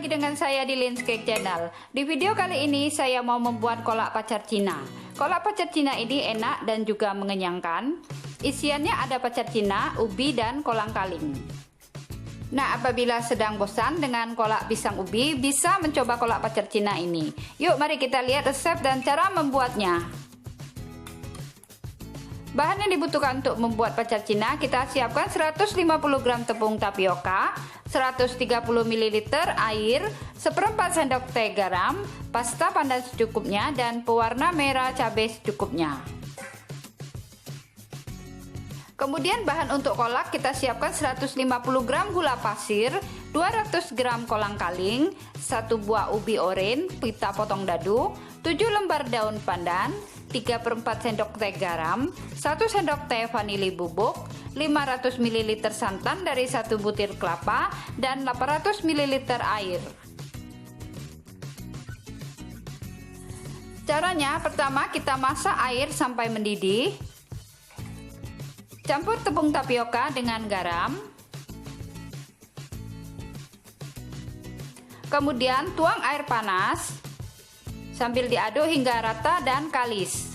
lagi dengan saya di Lin's Cake Channel. Di video kali ini saya mau membuat kolak pacar Cina. Kolak pacar Cina ini enak dan juga mengenyangkan. Isiannya ada pacar Cina, ubi, dan kolang-kaling. Nah, apabila sedang bosan dengan kolak pisang ubi, bisa mencoba kolak pacar Cina ini. Yuk, mari kita lihat resep dan cara membuatnya. Bahan yang dibutuhkan untuk membuat pacar Cina, kita siapkan 150 gram tepung tapioka, 130 ml air, 1/4 sendok teh garam, pasta pandan secukupnya, dan pewarna merah cabai secukupnya. Kemudian bahan untuk kolak kita siapkan 150 gram gula pasir, 200 gram kolang-kaling, 1 buah ubi oren, pita potong dadu, 7 lembar daun pandan, 3/4 sendok teh garam, 1 sendok teh vanili bubuk, 500 ml santan dari 1 butir kelapa, dan 800 ml air. Caranya, pertama kita masak air sampai mendidih. Campur tepung tapioka dengan garam. Kemudian tuang air panas sambil diaduk hingga rata dan kalis.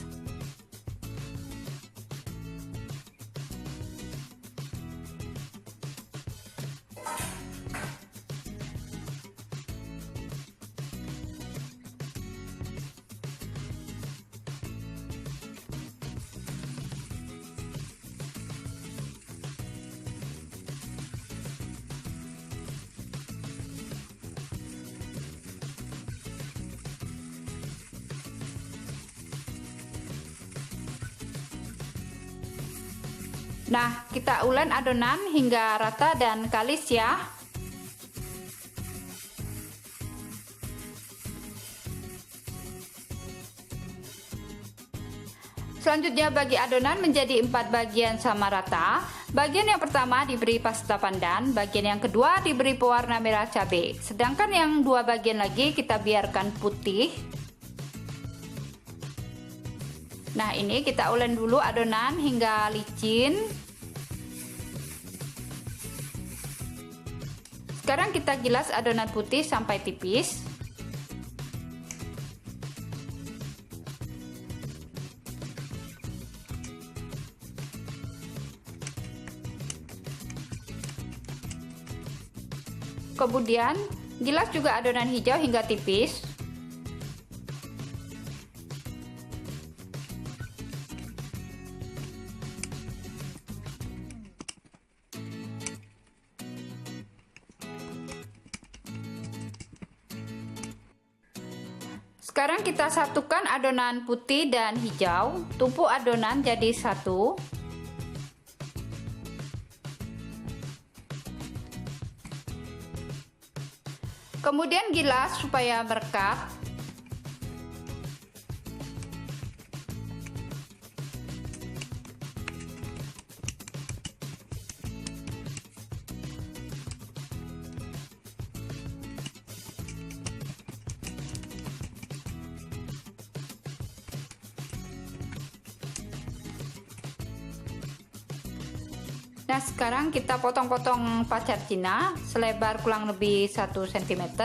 Nah, kita ulek adonan hingga rata dan kalis ya. Selanjutnya bagi adonan menjadi 4 bagian sama rata. Bagian yang pertama diberi pasta pandan, bagian yang kedua diberi pewarna merah cabai. Sedangkan yang 2 bagian lagi kita biarkan putih. Nah, ini kita ulek dulu adonan hingga licin. Sekarang kita gilas adonan putih sampai tipis. Kemudian gilas juga adonan hijau hingga tipis. Sekarang kita satukan adonan putih dan hijau, tumpuk adonan jadi satu. Kemudian gilas supaya merekat. Nah, sekarang kita potong-potong pacar Cina selebar kurang lebih 1 cm.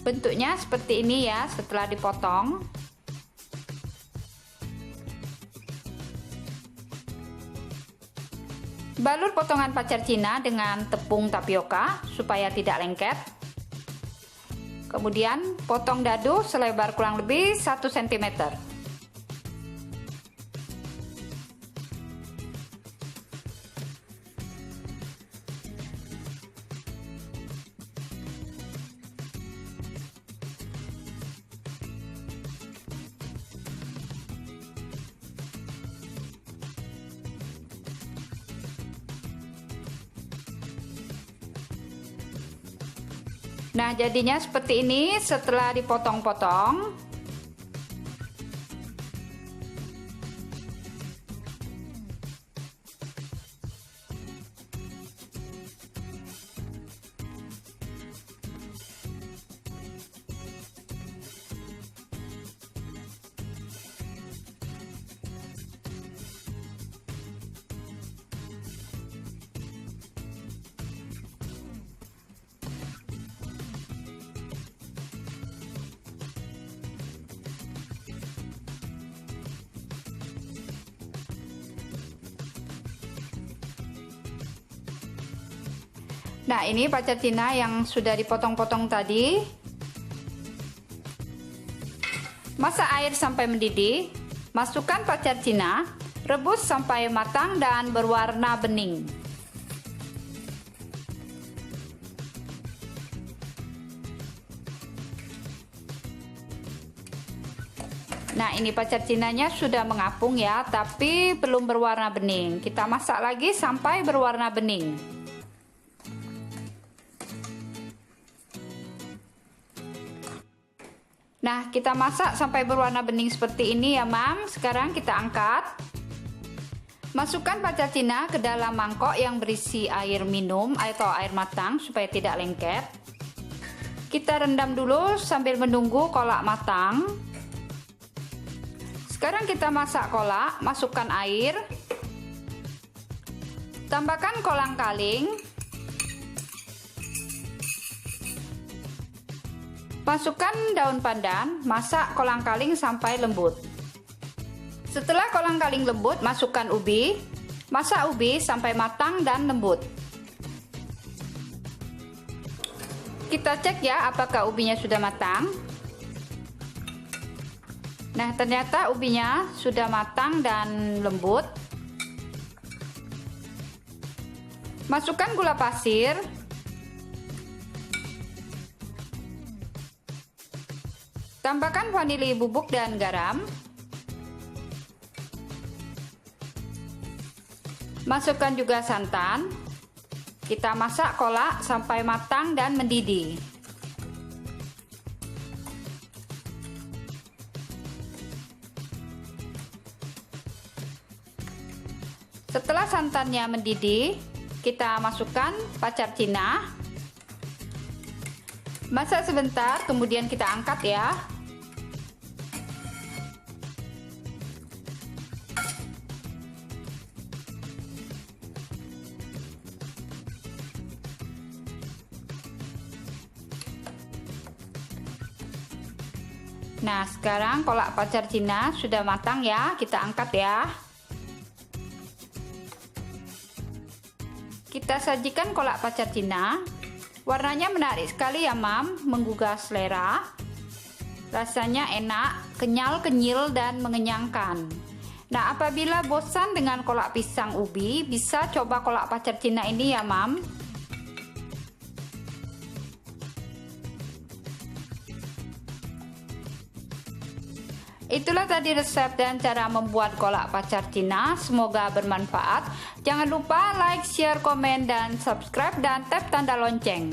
Bentuknya seperti ini ya setelah dipotong. Balur potongan pacar Cina dengan tepung tapioka supaya tidak lengket. Kemudian potong dadu selebar kurang lebih 1 cm. Nah, jadinya seperti ini setelah dipotong-potong. Nah, ini pacar Cina yang sudah dipotong-potong tadi. Masak air sampai mendidih. Masukkan pacar Cina, rebus sampai matang dan berwarna bening. Nah, ini pacar Cinanya sudah mengapung ya, tapi belum berwarna bening. Kita masak lagi sampai berwarna bening. Nah, kita masak sampai berwarna bening seperti ini ya, Mam. Sekarang kita angkat. Masukkan pacar Cina ke dalam mangkok yang berisi air minum atau air matang supaya tidak lengket. Kita rendam dulu sambil menunggu kolak matang. Sekarang kita masak kolak, masukkan air, tambahkan kolang-kaling, masukkan daun pandan, masak kolang-kaling sampai lembut. Setelah kolang-kaling lembut, masukkan ubi, masak ubi sampai matang dan lembut. Kita cek ya apakah ubinya sudah matang. Nah, ternyata ubinya sudah matang dan lembut. Masukkan gula pasir. Tambahkan vanili bubuk dan garam. Masukkan juga santan. Kita masak kolak sampai matang dan mendidih. Setelah santannya mendidih, kita masukkan pacar Cina. Masak sebentar, kemudian kita angkat ya. Nah, sekarang kolak pacar Cina sudah matang ya, kita angkat ya. Kita sajikan kolak pacar Cina. Warnanya menarik sekali ya, Mam, menggugah selera. Rasanya enak, kenyal, kenyil, dan mengenyangkan. Nah, apabila bosan dengan kolak pisang ubi, bisa coba kolak pacar Cina ini ya, Mam. Itulah tadi resep dan cara membuat kolak pacar Cina. Semoga bermanfaat. Jangan lupa like, share, komen, dan subscribe, dan tap tanda lonceng.